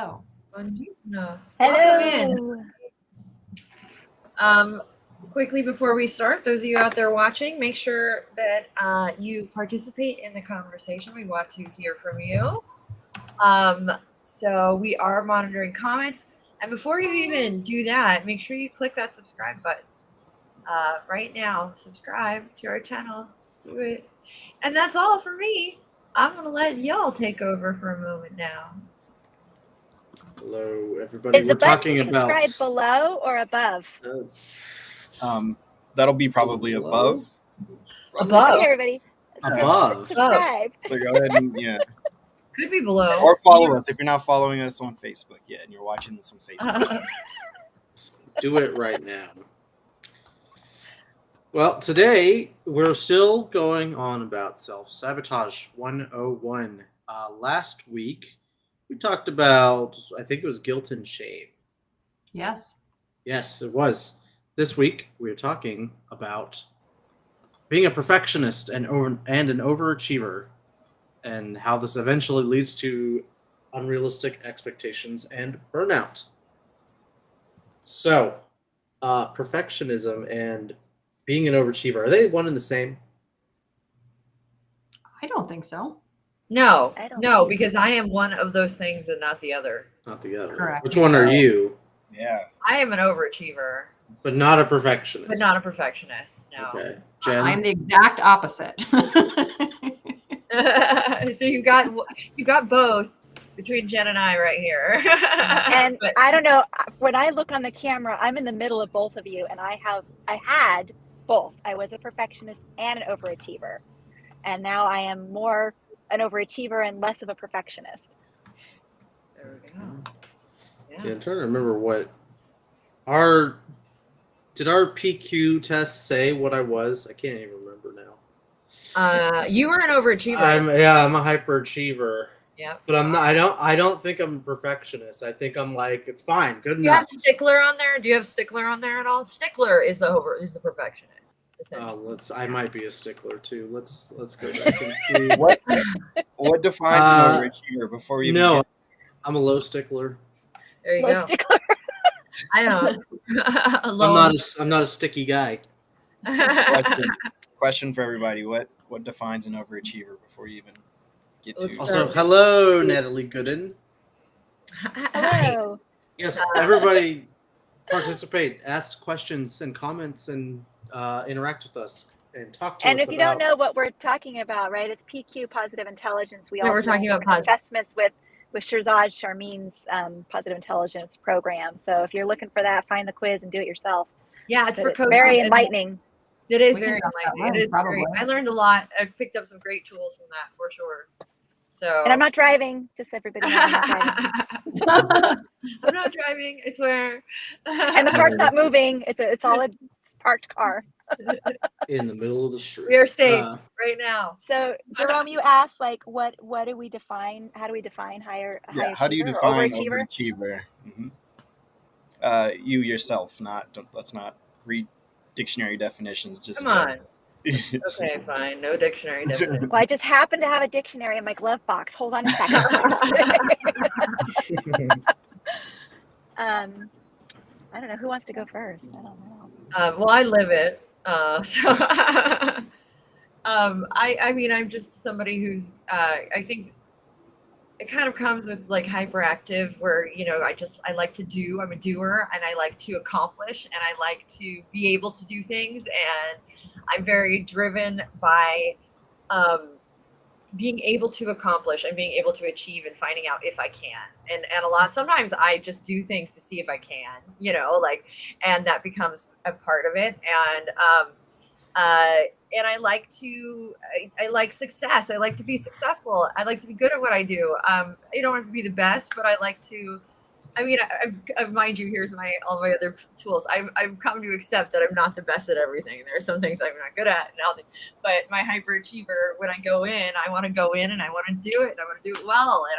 Hello. Buongiorno. Hello. Welcome in. Quickly before we start, those of you out there watching, make sure that you participate in the conversation. We want to hear from you. So we are monitoring comments. And before you even do that, make sure you click that subscribe button. Right now, subscribe to our channel. Do it. And that's all for me. I'm going to let y'all take over for a moment now. Hello, everybody. Is We're the button talking to subscribe about below or above? That'll be probably above. Above. Hey, everybody. above. Subscribe. So go ahead and Could be below. or follow us if you're not following us on Facebook yet and you're watching this on Facebook. Do it right now. Well, today we're still going on about self-sabotage 101. Last week we talked about, I think it was guilt and shame. Yes. Yes, it was. This week we're talking about being a perfectionist and an overachiever, and how this eventually leads to unrealistic expectations and burnout. So, perfectionism and being an overachiever, are they one and the same? I don't think so. No, I don't no, think because I am one of those things and not the other. Not the other. Correct. Which one are you? Yeah. I am an overachiever, But not a perfectionist. but not a perfectionist. No. Okay. Jen? I'm the exact opposite. So you got both between Jen and I right here. And But I don't know, when I look on the camera, I'm in the middle of both of you, and I had both. I was a perfectionist and an overachiever. And now I am more an overachiever and less of a perfectionist. there we go. Yeah, Yeah. I'm trying to remember what did our PQ test say what I was? I can't even remember now. You were an overachiever. I'm a hyperachiever. Yeah. But I'm not. I don't think I'm a perfectionist. I think I'm like, it's fine, good Do you enough. have stickler on there? Do you have stickler on there at all? Stickler is the perfectionist, essentially. I might be a stickler too. Let's go back and see. What defines an overachiever before we even get I'm a low stickler. There you Low go. stickler. I know. I'm not a sticky guy. question for everybody. What defines an overachiever before you even get Let's to Also, hello, Natalie Gooden. Hello. Yes, everybody participate, ask questions and comments, and interact with us and talk to us. And if you don't know what we're talking about, right, it's PQ, Positive Intelligence. We Yeah, all we're do talking about different assessments with Shirzad Sharmin's Positive Intelligence program. So if you're looking for that, find the quiz and do it yourself. Yeah, it's But for it's coaches. very enlightening. It is We very can talk enlightening. about It is probably. very. I learned a lot. I picked up some great tools from that for sure. So. And I'm not driving, just so everybody knows I'm not driving. I'm not driving, I swear. And the car's not moving. It's a solid parked car. in the middle of the street. We are safe right now. So Jerome, you asked, like, what do we define? How do we define high how do you achiever or define overachiever? overachiever? You yourself, let's not read dictionary definitions. Just Come on. Okay, fine. No dictionary definition. Well, I just happen to have a dictionary in my glove box. Hold on a second. I don't know. Who wants to go first? I don't know. Well, I live it. So I mean, I'm just somebody who's I think it kind of comes with like hyperactive, where I like to do. I'm a doer, and I like to accomplish, and I like to be able to do things, and I'm very driven by being able to accomplish and being able to achieve and finding out if I can. And sometimes I just do things to see if I can, and that becomes a part of it. And I like I like success. I like to be successful. I like to be good at what I do. I don't have to be the best, but I like to. I mean, mind you, here's all my other tools. I've come to accept that I'm not the best at everything. There are some things I'm not good at, but my hyperachiever, when I go in, I want to go in and I want to do it, and I want to do it well, and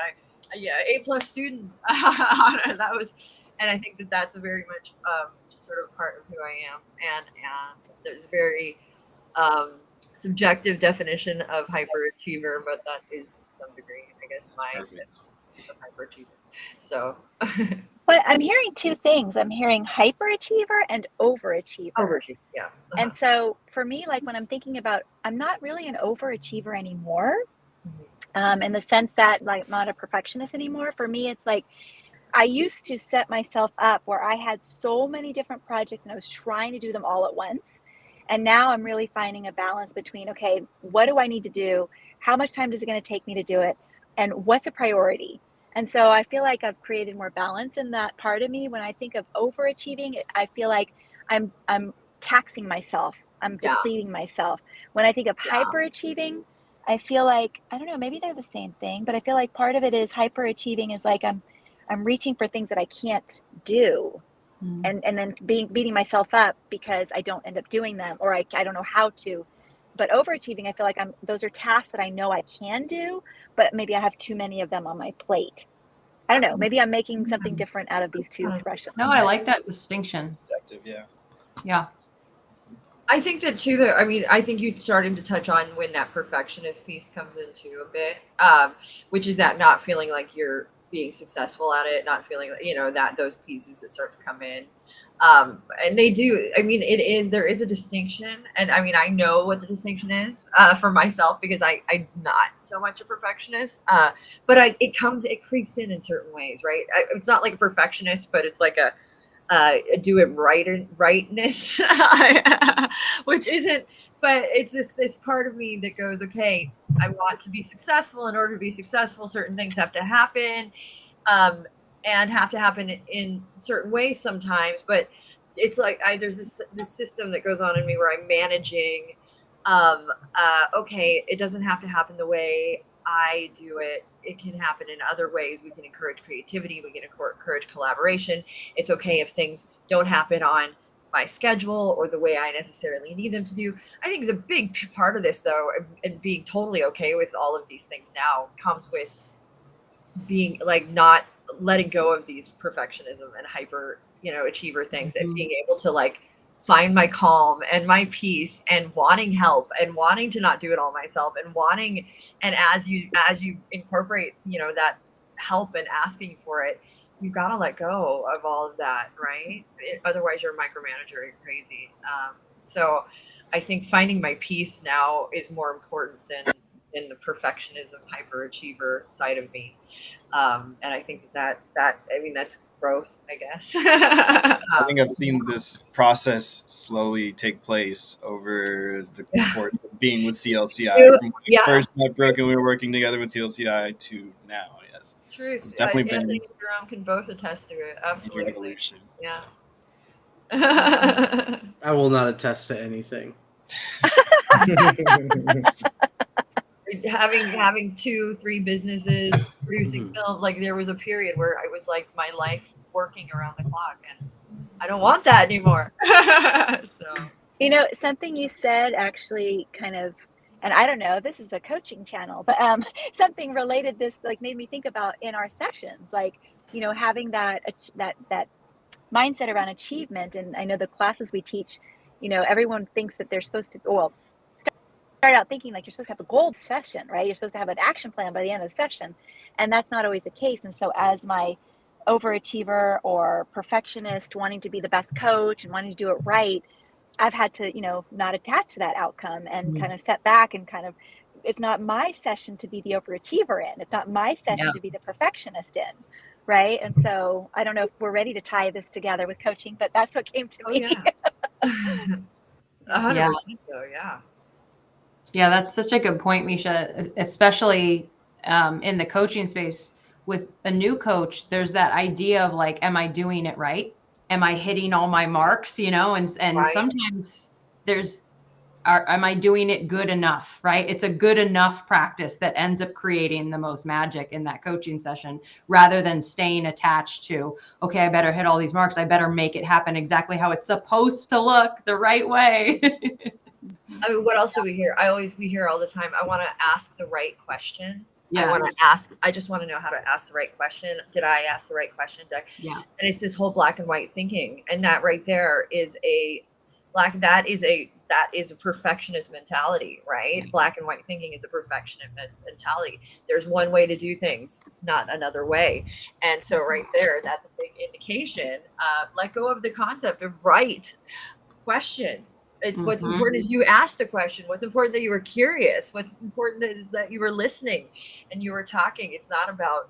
A+ student. And I think that's a very much just sort of part of who I am, and there's a very subjective definition of hyperachiever, but that is to some degree, I guess, my definition of hyperachiever. So But I'm hearing two things. I'm hearing hyperachiever and overachiever. overachiever, yeah. And so for me, like when I'm thinking about, I'm not really an overachiever anymore, in the sense that like I'm not a perfectionist anymore. For me, it's like I used to set myself up where I had so many different projects and I was trying to do them all at once. And now I'm really finding a balance between, okay, what do I need to do? How much time is it going to take me to do it? And what's a priority? And so I feel like I've created more balance in that part of me. When I think of overachieving, I feel like I'm taxing myself. I'm Yeah. depleting myself. When I think of Yeah. hyperachieving, I feel like, I don't know, maybe they're the same thing, but I feel like part of it is hyperachieving is like I'm reaching for things that I can't do, and then beating myself up because I don't end up doing them, or I don't know how to. But overachieving, I feel like those are tasks that I know I can do, but maybe I have too many of them on my plate. I don't know. Maybe I'm making something different out of these two expressions. No, I like that distinction. Subjective, yeah. Yeah. I think that too. That I mean, I think you're starting to touch on when that perfectionist piece comes into a bit, which is that not feeling like you're being successful at it, not feeling that those pieces that start to come in, and they do. I mean, there is a distinction, and I mean, I know what the distinction is for myself because I'm not so much a perfectionist, but it creeps in certain ways, right? It's not like a perfectionist, but it's like a do it rightness, which isn't, but it's this part of me that goes, okay, I want to be successful. In order to be successful, certain things have to happen, and have to happen in certain ways sometimes. But it's like there's this system that goes on in me where I'm managing. Okay, it doesn't have to happen the way I do it. It can happen in other ways. We can encourage creativity. We can encourage collaboration. It's okay if things don't happen on my schedule or the way I necessarily need them to do. I think the big part of this, though, and being totally okay with all of these things now, comes with being like not letting go of these perfectionism and hyper, achiever things, and being able to like find my calm and my peace and wanting help and wanting to not do it all myself and as you incorporate that help and asking for it, you got to let go of all of that, right? Otherwise you're a micromanager and crazy. So I think finding my peace now is more important than the perfectionism hyperachiever side of me. And I think that I mean that's growth, I guess. I think I've seen this process slowly take place over the course of being with CLCI. From when we first met Brooke and we were working together with CLCI to now, yes. Truth. It's definitely been Anthony and Jerome can both attest to it. Absolutely. Evolution. Yeah. I will not attest to anything. having 2-3 businesses, producing film, like there was a period where I was like my life working around the clock, and I don't want that anymore. So something you said actually kind of, and I don't know, this is a coaching channel, but something related this like made me think about in our sessions, like having that mindset around achievement. And I know the classes we teach, everyone thinks that they're supposed to start out thinking like you're supposed to have a goal session, right? You're supposed to have an action plan by the end of the session, and that's not always the case. And so as my overachiever or perfectionist wanting to be the best coach and wanting to do it right, I've had to not attach to that outcome and kind of step back and kind of, it's not my session to be the overachiever in, it's not my session to be the perfectionist in, right? And so I don't know if we're ready to tie this together with coaching, but that's what came to me. 100%. So yeah, that's such a good point, Misha, especially in the coaching space. With a new coach, there's that idea of like, am I doing it right? Am I hitting all my marks? And right. Sometimes am I doing it good enough, right? It's a good enough practice that ends up creating the most magic in that coaching session, rather than staying attached to, okay, I better hit all these marks. I better make it happen exactly how it's supposed to look, the right way. I mean, what else do we hear? We hear all the time, I want to ask the right question. Yes. I just want to know how to ask the right question. Did I ask the right question? Yeah. And it's this whole black and white thinking. And that right there is that that is a perfectionist mentality, right? Black and white thinking is a perfectionist mentality. There's one way to do things, not another way. And so right there, that's a big indication. Let go of the concept of right question. It's what's important is you asked the question. What's important that you were curious. What's important is that you were listening and you were talking. It's not about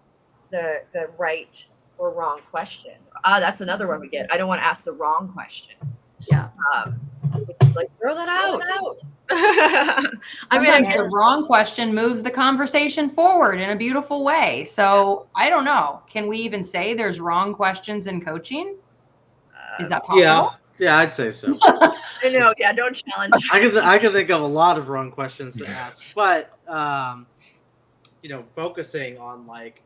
the right or wrong question. That's another one we get. I don't want to ask the wrong question. Yeah. Like throw that out. I mean, the wrong question moves the conversation forward in a beautiful way. So I don't know. Can we even say there's wrong questions in coaching? Is that possible? Yeah, I'd say so. I know. Yeah, don't challenge. I can think of a lot of wrong questions to ask, but focusing on like,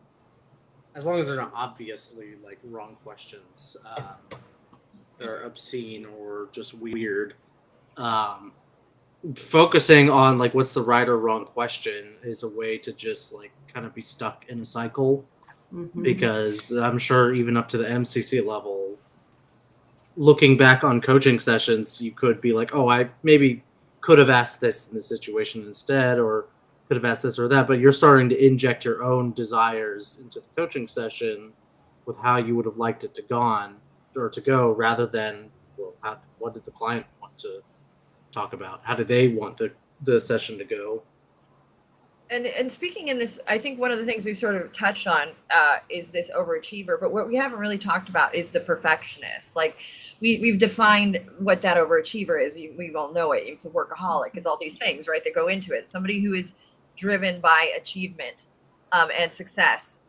as long as they're not obviously like wrong questions, they're obscene or just weird. Focusing on like what's the right or wrong question is a way to just like kind of be stuck in a cycle, because I'm sure even up to the MCC level, looking back on coaching sessions, you could be like, oh, I maybe could have asked this in this situation instead, or could have asked this or that, but you're starting to inject your own desires into the coaching session with how you would have liked it to go, rather than, well, what did the client want to talk about? How did they want the session to go? And speaking in this, I think one of the things we sort of touched on is this overachiever, but what we haven't really talked about is the perfectionist. Like we've defined what that overachiever is. We all know it. It's a workaholic. It's all these things, right, that go into it. Somebody who is driven by achievement and success,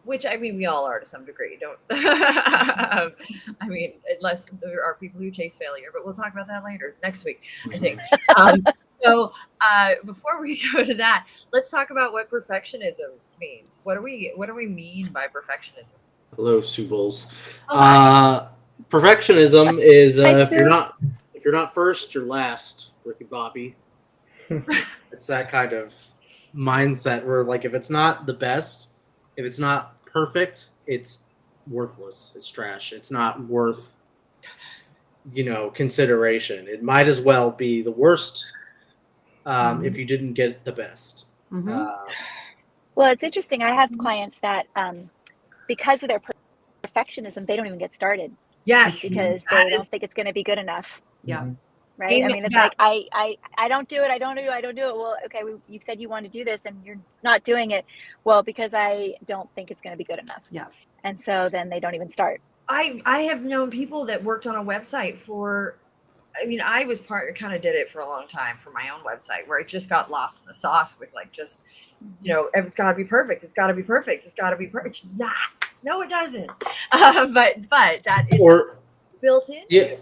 which I mean, we all are to some degree. Don't I mean, unless there are people who chase failure, but we'll talk about that later next week, I think. So before we go to that, let's talk about what perfectionism means. What do we mean by perfectionism? Hello, Sue Bulls. Perfectionism is if you're not first, you're last, Ricky Bobby. It's that kind of mindset where, like, if it's not the best, if it's not perfect, it's worthless. It's trash. It's not worth, consideration. It might as well be the worst if you didn't get the best. Well, it's interesting. I have clients that, because of their perfectionism, they don't even get started. Yes, because they don't think it's going to be good enough. Yeah. Right. I mean, it's like I don't do it. I don't do it. Well, okay, you said you want to do this, and you're not doing it. Well, because I don't think it's going to be good enough. Yeah. And so then they don't even start. I have known people that worked on a website for. I mean, I was kind of did it for a long time for my own website, where I just got lost in the sauce with like, just, it's got to be perfect. It's got to be perfect. It's got to be perfect. It's not. No, it doesn't. But that is built in. And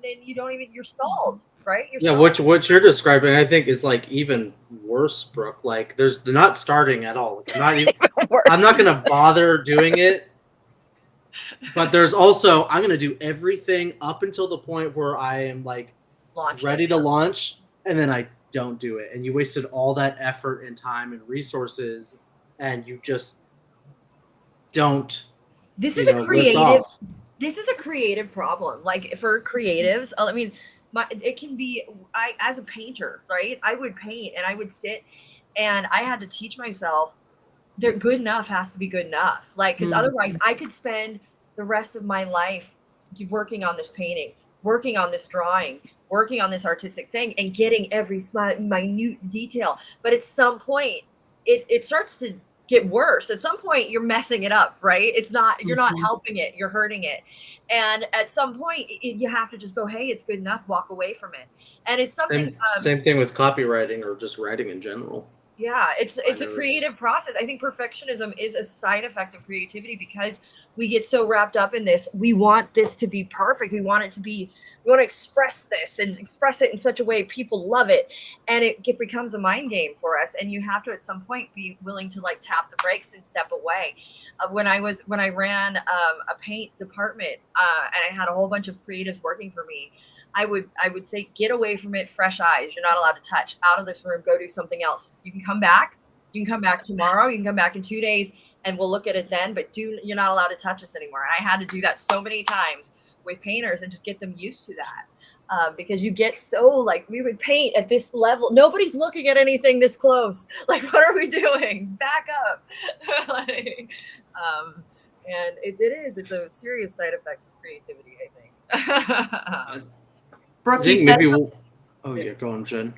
then you're stalled, right? What you're describing, I think, is like even worse, Brooke. Like they're not starting at all. Like, I'm not going to bother doing it. But there's also, I'm going to do everything up until the point where I am like ready to launch, and then I don't do it. And you wasted all that effort and time and resources, and you just don't. This is a creative problem. Like for creatives, I mean, it can be, as a painter, right? I would paint and I would sit, and I had to teach myself that good enough has to be good enough. Like, because otherwise I could spend the rest of my life working on this painting, working on this drawing, working on this artistic thing, and getting every minute detail. But at some point, it starts to get worse. At some point, you're messing it up, right? It's not, you're not helping it, you're hurting it. And at some point, you have to just go, hey, it's good enough, walk away from it. And it's something. Same thing with copywriting or just writing in general. Yeah, it's a creative process. I think perfectionism is a side effect of creativity, because we get so wrapped up in this. We want this to be perfect. We want to express this and express it in such a way people love it. And it becomes a mind game for us. And you have to, at some point, be willing to like tap the brakes and step away. When I ran a paint department and I had a whole bunch of creatives working for me, I would say, get away from it, fresh eyes. You're not allowed to touch. Out of this room, go do something else. You can come back. You can come back tomorrow. You can come back in 2 days, and we'll look at it then. But you're not allowed to touch us anymore. And I had to do that so many times with painters and just get them used to that. Because you get so like, we would paint at this level. Nobody's looking at anything this close. Like, what are we doing? Back up. Like, and it's a serious side effect of creativity, I think. Brooke, I think you said maybe we'll. Oh yeah, go on, Jen.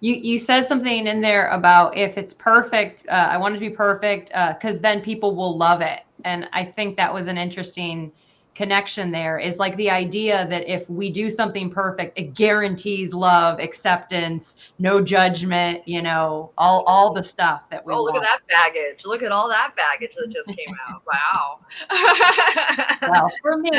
you said something in there about if it's perfect, I want it to be perfect, because then people will love it. And I think that was an interesting connection there, is like the idea that if we do something perfect, it guarantees love, acceptance, no judgment, all the stuff that we Oh, look want. at that baggage. Look at all that baggage that just came out. Wow. Well, for me,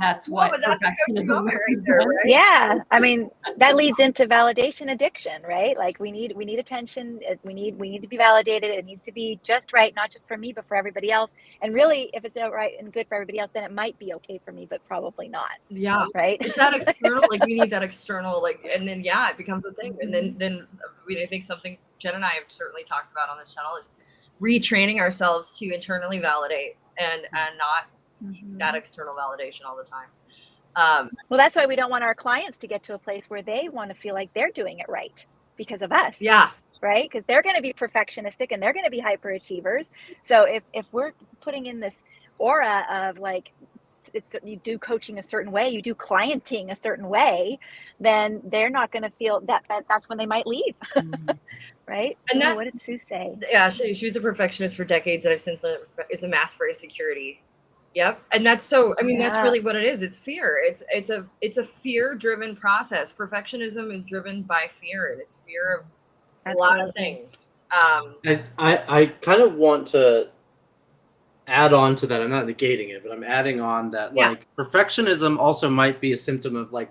that's what. But that's a coaching moment right represents. there, right? Yeah, I mean, that leads into validation addiction, right? Like we need attention. We need to be validated. It needs to be just right, not just for me, but for everybody else. And really, if it's right and good for everybody else, then it might be okay for me, but probably not. Yeah. Right. It's that external, like we need that external, like, and then it becomes a thing. And then I think something Jen and I have certainly talked about on this channel is retraining ourselves to internally validate and not seek that external validation all the time. Well, that's why we don't want our clients to get to a place where they want to feel like they're doing it right because of us. Yeah. Right? Because they're going to be perfectionistic and they're going to be hyperachievers. So if we're putting in this aura of like, you do coaching a certain way, you do clienting a certain way, then they're not going to feel that's when they might leave. Right? And what did Sue say? Yeah, she was a perfectionist for decades, and I've since is a mask for insecurity. Yep. And that's so, I mean, that's really what it is. It's fear. It's a fear-driven process. Perfectionism is driven by fear, and it's fear of a lot of things. I kind of want to add on to that. I'm not negating it, but I'm adding on that like perfectionism also might be a symptom of like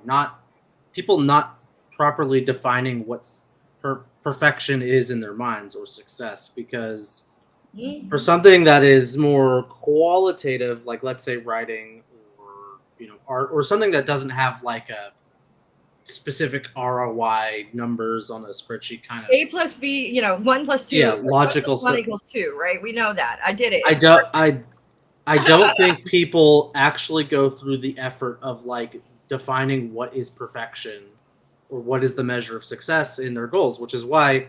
people not properly defining what's perfection is in their minds or success, because for something that is more qualitative, like let's say writing or art or something that doesn't have like a specific ROI numbers on a spreadsheet kind of A plus B, 1 plus 2, logical 1 equals 2, right? We know that. I did it. I don't think people actually go through the effort of like defining what is perfection or what is the measure of success in their goals, which is why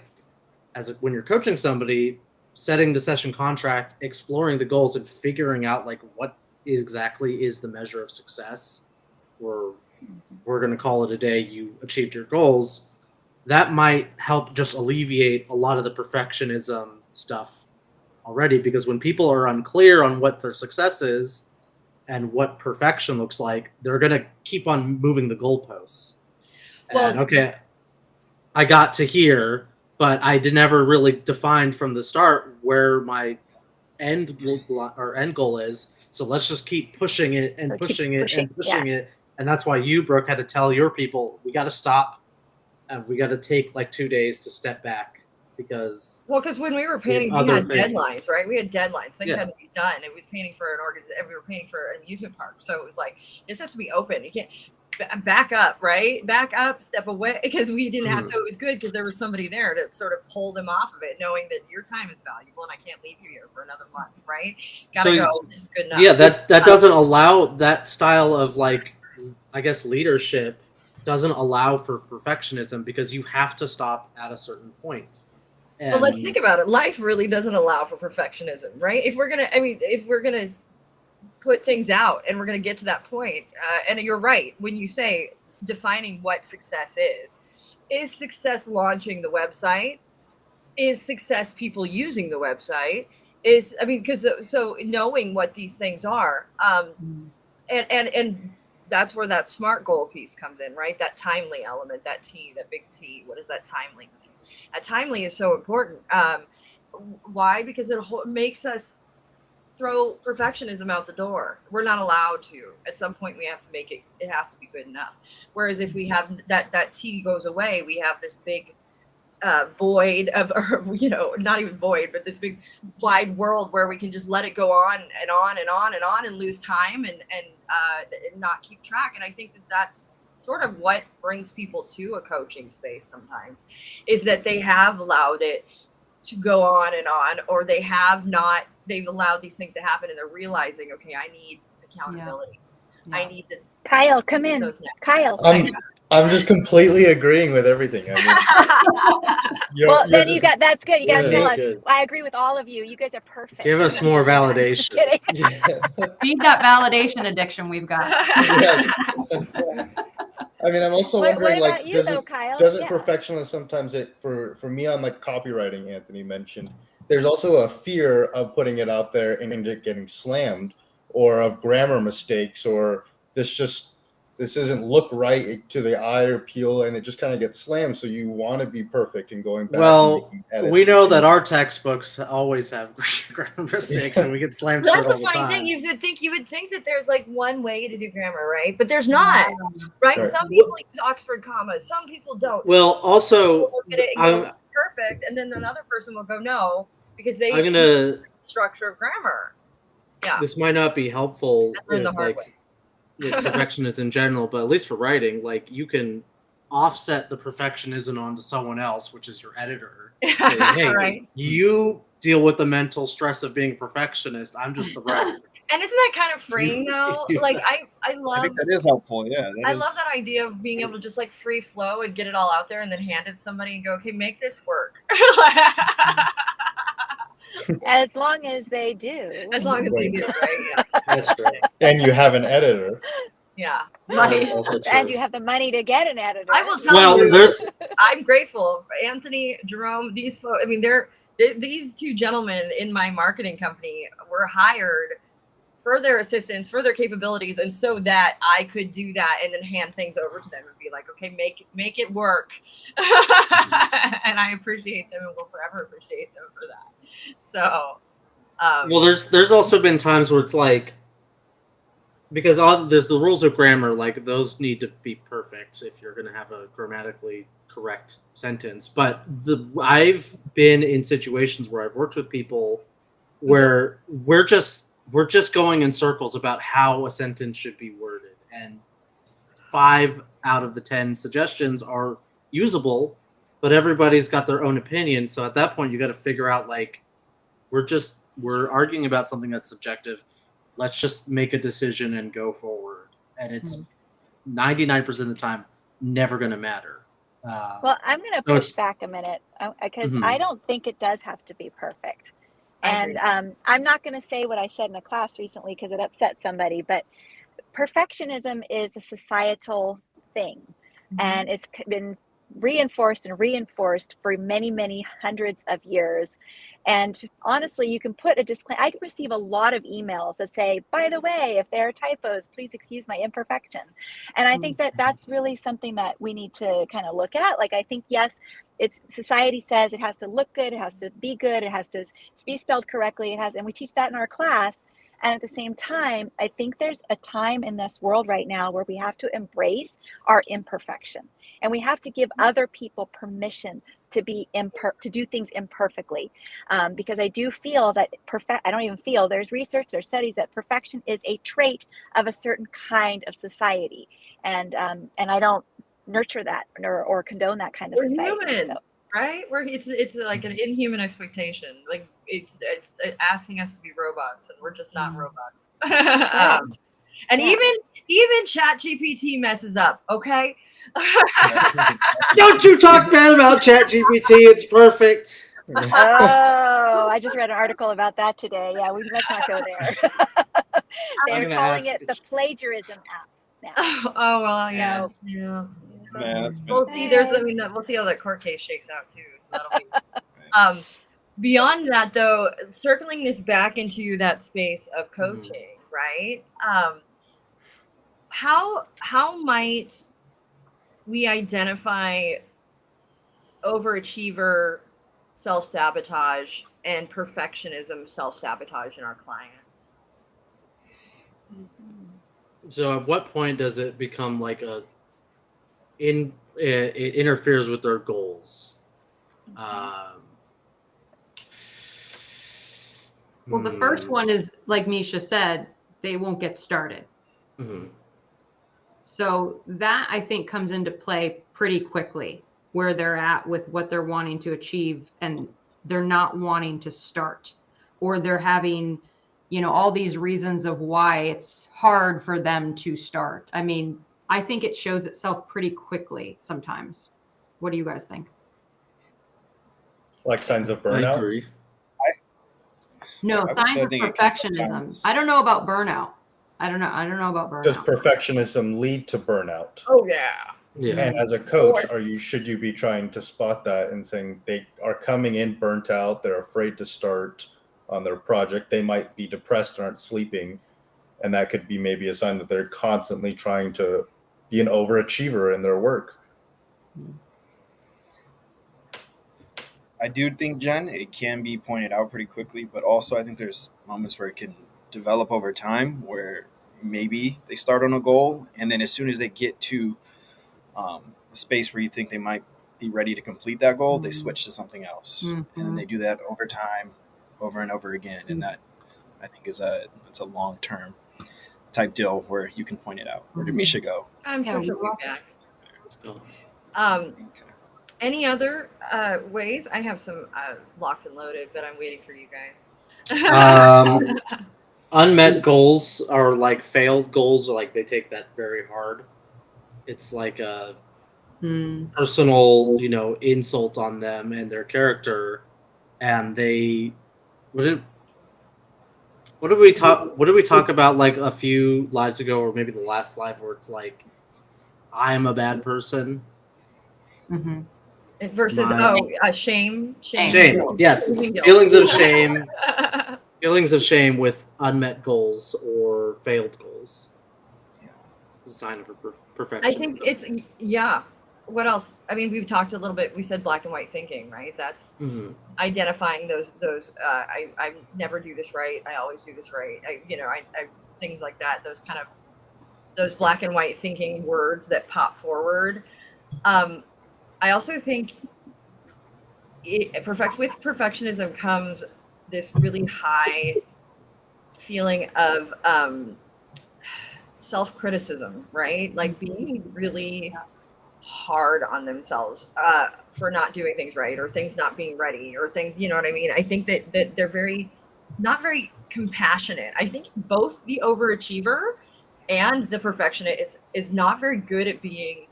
when you're coaching somebody, setting the session contract, exploring the goals and figuring out like what exactly is the measure of success, or we're going to call it a day, you achieved your goals, that might help just alleviate a lot of the perfectionism stuff already. Because when people are unclear on what their success is and what perfection looks like, they're going to keep on moving the goalposts. And okay, I got to here, but I never really defined from the start where my end goal is. So let's just keep pushing it and pushing it and pushing it. And that's why you, Brooke, had to tell your people, we got to stop and we got to take like 2 days to step back, because when we were painting, we had deadlines, right? We had deadlines. Things had to be done. It was painting for an organization. We were painting for an amusement park. So it was like, this has to be open. You can't back up, right? Back up, step away, because we didn't have, so it was good because there was somebody there to sort of pull them off of it, knowing that your time is valuable and I can't leave you here for another month, right? Gotta go. This is good enough. Yeah, that doesn't allow that style of like, I guess, leadership doesn't allow for perfectionism, because you have to stop at a certain point. Well, let's think about it. Life really doesn't allow for perfectionism, right? If we're gonna put things out and we're gonna get to that point, and you're right when you say defining what success is success launching the website? Is success people using the website? Because knowing what these things are, and that's where that SMART goal piece comes in, right? That timely element, that T, that big T. What does that timely mean? Timely is so important. Why? Because it makes us throw perfectionism out the door. We're not allowed to. At some point, we have to make it. It has to be good enough. Whereas if we have that T goes away, we have this big void of, not even void, but this big wide world where we can just let it go on and on and on and on and lose time and not keep track. And I think that's sort of what brings people to a coaching space sometimes, is that they have allowed it to go on and on, or they've allowed these things to happen and they're realizing, okay, I need accountability. I need to. Kyle, come in. Those next. Kyle. I'm just completely agreeing with everything. I mean, Well, then you got, that's good. You got to Yeah, tell us. good. I agree with all of you. You guys are perfect. Give us more validation. Just kidding. Feed that validation addiction we've got. Yes. I mean, I'm also What wondering, about like, you though, Kyle? doesn't Yeah. perfectionism sometimes for me on like copywriting, Anthony mentioned, there's also a fear of putting it out there and it getting slammed, or of grammar mistakes, or this doesn't look right to the eye or appeal, and it just kind of gets slammed. So you want to be perfect and going back. Well, and making edits we and know things. that our textbooks always have grammar mistakes, and we get slammed for That's it all the the funny time. thing. You would think that there's like one way to do grammar, right? But there's not, right? Right. Some people use Oxford commas, some people don't. Well, also, People look at it and go perfect, and then another person will go no because they I'm gonna. structure of grammar. Yeah, This might not be helpful I learned the with hard like with perfectionism in general, but at least for writing, like you can offset the perfectionism onto someone else, which is your editor. Say, hey, right. you deal with the mental stress of being a perfectionist. I'm just the writer. And isn't that kind of freeing though? Like I love. I think that is helpful. Yeah, I love that idea of being able to just like free flow and get it all out there, and then hand it to somebody and go, okay, make this work. As long as they do. As long as they do, right? Yeah. That's true. And you have an editor. Yeah. Right. That's also true. And you have the money to get an editor. I will tell Well, you, there's I'm grateful. Anthony, Jerome, these folks, I mean, these two gentlemen in my marketing company were hired for their assistance, for their capabilities, and so that I could do that and then hand things over to them and be like, okay, make it work. And I appreciate them and will forever appreciate them for that. So, well, there's also been times where it's like, because there's the rules of grammar, like those need to be perfect if you're going to have a grammatically correct sentence. But I've been in situations where I've worked with people where we're just going in circles about how a sentence should be worded, and 5 out of the 10 suggestions are usable, but everybody's got their own opinion. So at that point, you got to figure out, like, we're arguing about something that's subjective. Let's just make a decision and go forward. And it's 99% of the time never going to matter. Well, I'm going to push back a minute because I don't think it does have to be perfect. And I'm not going to say what I said in a class recently because it upset somebody, but perfectionism is a societal thing. And it's been reinforced for many, many hundreds of years. And honestly, you can put a disclaimer. I receive a lot of emails that say, by the way, if there are typos, please excuse my imperfection. And I think that that's really something that we need to kind of look at. Like, I think, yes, society says it has to look good, it has to be good, it has to be spelled correctly, and we teach that in our class. And at the same time, I think there's a time in this world right now where we have to embrace our imperfection, and we have to give other people permission to be to do things imperfectly, because I do feel that there's research, there's studies that perfection is a trait of a certain kind of society, and I don't nurture that or condone that kind of We're society. human, So. right? It's like an inhuman expectation. Like it's asking us to be robots, and we're just not robots. And even ChatGPT messes up. Okay. Don't you talk bad about ChatGPT. It's perfect. Oh, I just read an article about that today. Yeah, let's not go there. They're calling it the plagiarism app now. Oh well, yeah. So, Yeah. We'll see. We'll see how that court case shakes out too. So that'll be. Beyond that, though, circling this back into that space of coaching, right? How might we identify overachiever self-sabotage and perfectionism self-sabotage in our clients? So at what point does it become like it interferes with their goals? Well, the first one is, like Misha said, they won't get started. So that, I think, comes into play pretty quickly, where they're at with what they're wanting to achieve, and they're not wanting to start, or they're having, all these reasons of why it's hard for them to start. I mean, I think it shows itself pretty quickly sometimes. What do you guys think? Like signs of I burnout. agree. No, I would signs say I of think it can perfectionism. sometimes- I don't know about burnout. I don't know about Does burnout. perfectionism lead to burnout? Oh yeah. Yeah. And as a coach, should you be trying to spot that and saying they are coming in burnt out, they're afraid to start on their project, they might be depressed, aren't sleeping, and that could be maybe a sign that they're constantly trying to be an overachiever in their work. I do think, Jen, it can be pointed out pretty quickly, but also I think there's moments where it can develop over time where maybe they start on a goal, and then as soon as they get to a space where you think they might be ready to complete that goal, they switch to something else. And then they do that over time, over and over again. And that, I think, it's a long-term type deal where you can point it out. Where did Misha go? I'm sure she'll be back. Okay. Any other ways? I have some locked and loaded, but I'm waiting for you guys. Unmet goals are like failed goals, or like they take that very hard. It's like a personal, insult on them and their character, and they what did we talk about like a few lives ago, or maybe the last live, where it's like, I'm a bad person. Mm-hmm. Versus shame. Yes, feelings of shame. Feelings of shame with unmet goals or failed goals. A sign of perfection. I think it's What else? I mean, we've talked a little bit. We said black and white thinking, right? That's identifying those. I never do this right. I always do this right. I things like that. Those black and white thinking words that pop forward. I also think with perfectionism comes this really high feeling of self-criticism, right? Like being really hard on themselves for not doing things right, or things not being ready, or things, you know what I mean? I think that they're not very compassionate. I think both the overachiever and the perfectionist is not very good at being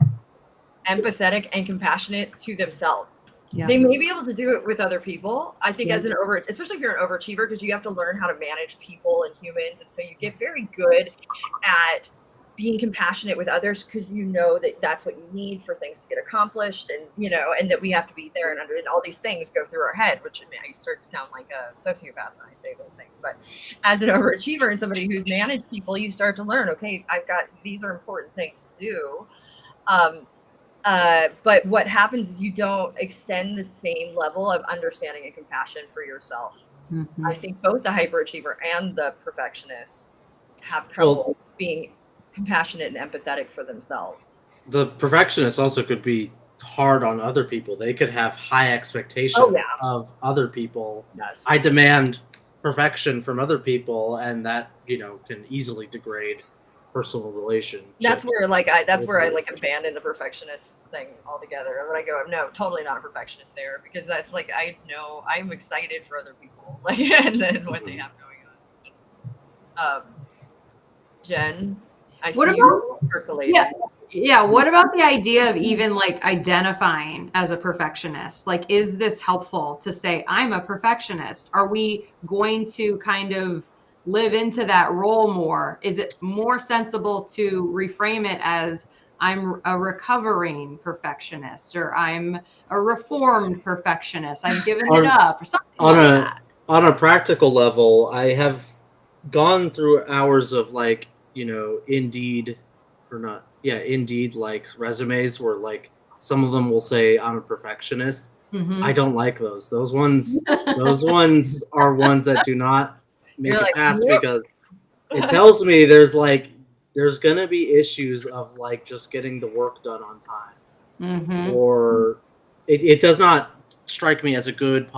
empathetic and compassionate to themselves. Yeah. They may be able to do it with other people. I think as especially if you're an overachiever, because you have to learn how to manage people and humans. And so you get very good at being compassionate with others, because you know that that's what you need for things to get accomplished, and and that we have to be there, and all these things go through our head, which I start to sound like a sociopath when I say those things. But as an overachiever and somebody who's managed people, you start to learn, okay, these are important things to do. But what happens is you don't extend the same level of understanding and compassion for yourself. Mm-hmm. I think both the hyperachiever and the perfectionist have trouble being compassionate and empathetic for themselves. The perfectionist also could be hard on other people. They could have high expectations of other people. Yes. I demand perfection from other people, and that can easily degrade personal relationships. That's where I abandon the perfectionist thing altogether. When I go, no, totally not a perfectionist there, because that's like, I know I'm excited for other people, and then what they have going on. Jen, I see you percolating. Yeah. What about the idea of even like identifying as a perfectionist? Like, is this helpful to say I'm a perfectionist? Are we going to kind of live into that role more? Is it more sensible to reframe it as I'm a recovering perfectionist, or I'm a reformed perfectionist, I've given it up, or something like that? On a practical level, I have gone through hours of like, Indeed like resumes where like some of them will say I'm a perfectionist. Mm-hmm. I don't like those. Those ones are ones that do not make it past, because it tells me there's gonna be issues of like just getting the work done on time. Mm-hmm. Or it does not strike me as a good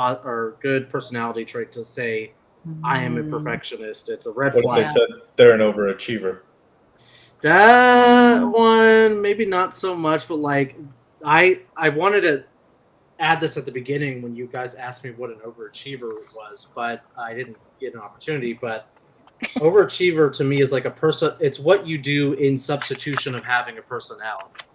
personality trait to say I am a perfectionist. It's a red flag. What if they said they're an overachiever? That one, maybe not so much, but like I wanted to add this at the beginning when you guys asked me what an overachiever was, but I didn't get an opportunity. But Overachiever to me is like a person. It's what you do in substitution of having a personality.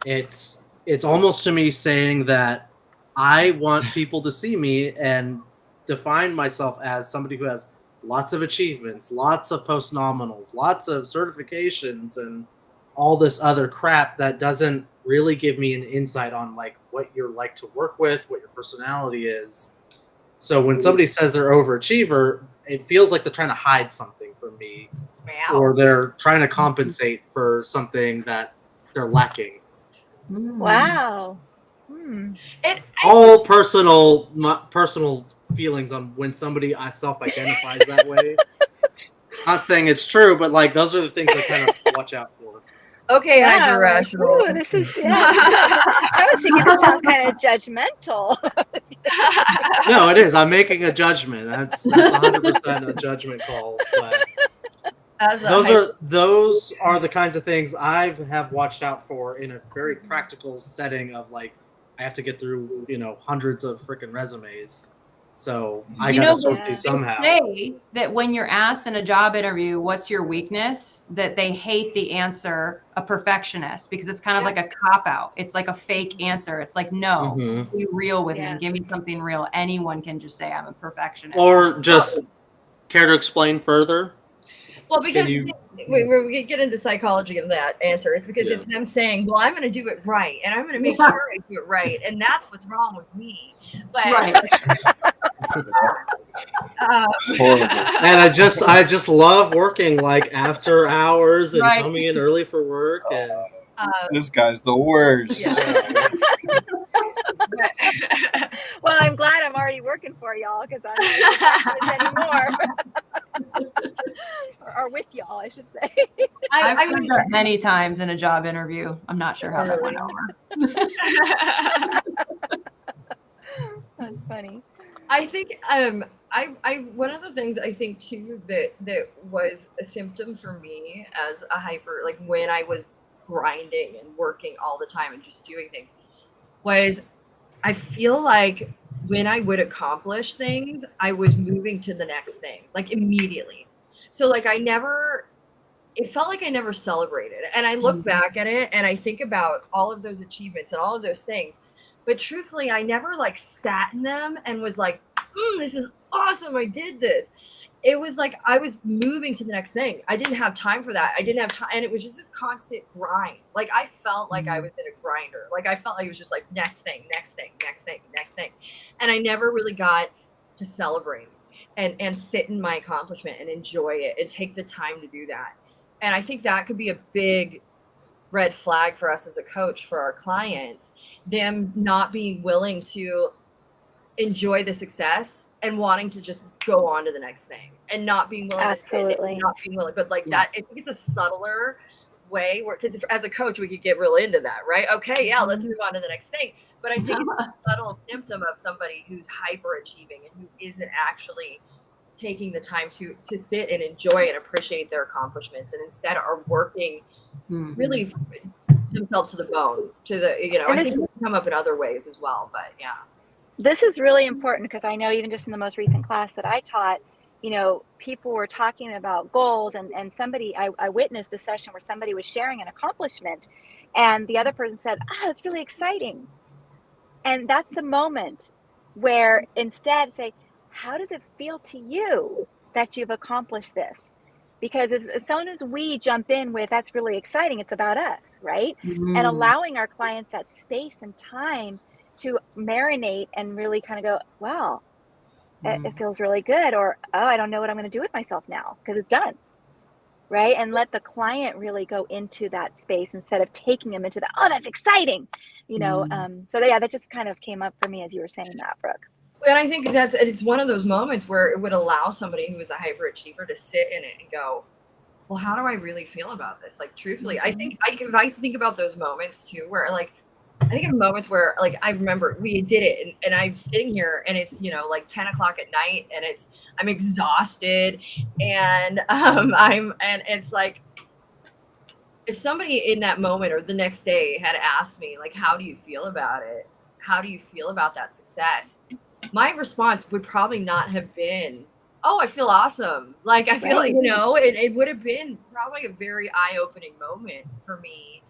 It's almost to me saying that I want people to see me and define myself as somebody who has lots of achievements, lots of post-nominals, lots of certifications, and all this other crap that doesn't really give me an insight on like what you're like to work with, what your personality is. So when somebody says they're overachiever, it feels like they're trying to hide something from me, or they're trying to compensate for something that they're lacking. Wow. All personal feelings on when somebody self-identifies that way. Not saying it's true, but like those are the things I kind of watch out for. Okay, Yeah, hyper rational. Ooh, this is I was thinking this sounds kind of judgmental. No, it is. I'm making a judgment. That's 100% a judgment call. But those are the kinds of things I have watched out for in a very practical setting of like I have to get through hundreds of freaking resumes. So I gotta sort these somehow. Say that when you're asked in a job interview, what's your weakness, that they hate the answer a perfectionist because it's kind of like a cop out. It's like a fake answer. It's like, no, be real with me. Give me something real. Anyone can just say I'm a perfectionist. Or just care to explain further? Well, because we get into psychology of that answer. It's because it's them saying, well, I'm going to do it right. And I'm going to make sure I do it right. And that's what's wrong with me. But and I just love working like after hours and coming in early for work. And this guy's the worst. Well, I'm glad I'm already working for y'all because I'm not anymore. or with y'all, I should say. I've heard that many times in a job interview. I'm not sure how that went over. That's funny. I think I one of the things I think too that was a symptom for me as a hyper, like when I was grinding and working all the time and just doing things, was I feel like when I would accomplish things, I was moving to the next thing, like immediately. So like it felt like I never celebrated. And I look back at it and I think about all of those achievements and all of those things. But truthfully, I never like sat in them and was like, this is awesome. I did this. It was like I was moving to the next thing. I didn't have time for that. I didn't have time. And it was just this constant grind. Like I felt like I was in a grinder. Like I felt like it was just like next thing, next thing, next thing, next thing. And I never really got to celebrate and sit in my accomplishment and enjoy it and take the time to do that. And I think that could be a big red flag for us as a coach for our clients, them not being willing to enjoy the success and wanting to just go on to the next thing and not being willing to sit and not being willing, but like that, I think it's a subtler way where, because as a coach, we could get real into that, right? Okay, yeah, let's move on to the next thing. But I think it's a subtle symptom of somebody who's hyper achieving and who isn't actually taking the time to sit and enjoy and appreciate their accomplishments, and instead are working really themselves to the bone, to the, I think it's come up in other ways as well, but yeah. This is really important because I know even just in the most recent class that I taught, people were talking about goals and somebody, I witnessed a session where somebody was sharing an accomplishment and the other person said, that's really exciting. And that's the moment where instead say, how does it feel to you that you've accomplished this? Because as soon as we jump in with, that's really exciting, it's about us, right? And allowing our clients that space and time to marinate and really kind of go, wow, it feels really good. Or, I don't know what I'm going to do with myself now because it's done. Right. And let the client really go into that space instead of taking them into the, that's exciting. So yeah, that just kind of came up for me as you were saying that, Brooke. And I think it's one of those moments where it would allow somebody who is a hyperachiever to sit in it and go, well, how do I really feel about this? Like, truthfully, I think I think about those moments too, where like, I think of moments where like, I remember we did it and I'm sitting here and it's, like 10 o'clock at night and I'm exhausted and it's like, if somebody in that moment or the next day had asked me, like, how do you feel about it? How do you feel about that success? My response would probably not have been oh, I feel awesome. Like, I feel Right. like, it would have been probably a very eye-opening moment for me,